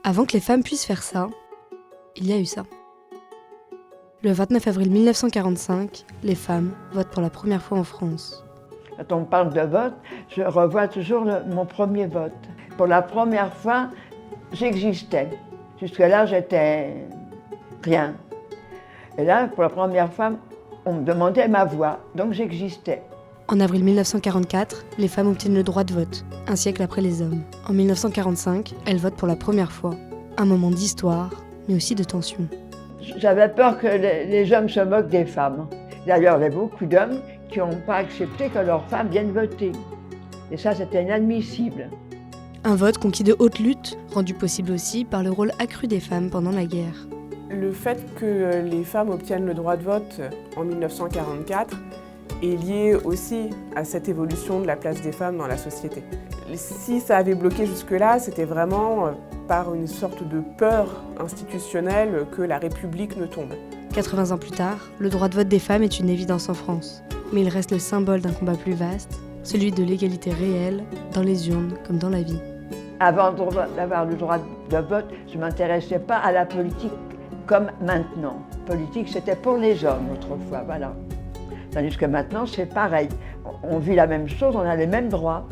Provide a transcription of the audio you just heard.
Avant que les femmes puissent faire ça, il y a eu ça. Le 29 avril 1945, les femmes votent pour la première fois en France. Quand on parle de vote, je revois toujours mon premier vote. Pour la première fois, j'existais. Jusque-là, j'étais rien. Et là, pour la première fois, on me demandait ma voix, donc j'existais. En avril 1944, les femmes obtiennent le droit de vote, un siècle après les hommes. En 1945, elles votent pour la première fois. Un moment d'histoire, mais aussi de tension. J'avais peur que les hommes se moquent des femmes. D'ailleurs, il y a beaucoup d'hommes qui n'ont pas accepté que leurs femmes viennent voter. Et ça, c'était inadmissible. Un vote conquis de haute lutte, rendu possible aussi par le rôle accru des femmes pendant la guerre. Le fait que les femmes obtiennent le droit de vote en 1944 est lié aussi à cette évolution de la place des femmes dans la société. Si ça avait bloqué jusque-là, c'était vraiment par une sorte de peur institutionnelle que la République ne tombe. 80 ans plus tard, le droit de vote des femmes est une évidence en France. Mais il reste le symbole d'un combat plus vaste, celui de l'égalité réelle, dans les urnes comme dans la vie. Avant d'avoir le droit de vote, je ne m'intéressais pas à la politique comme maintenant. Politique, c'était pour les hommes autrefois, voilà. Tandis que maintenant, c'est pareil. On vit la même chose, on a les mêmes droits.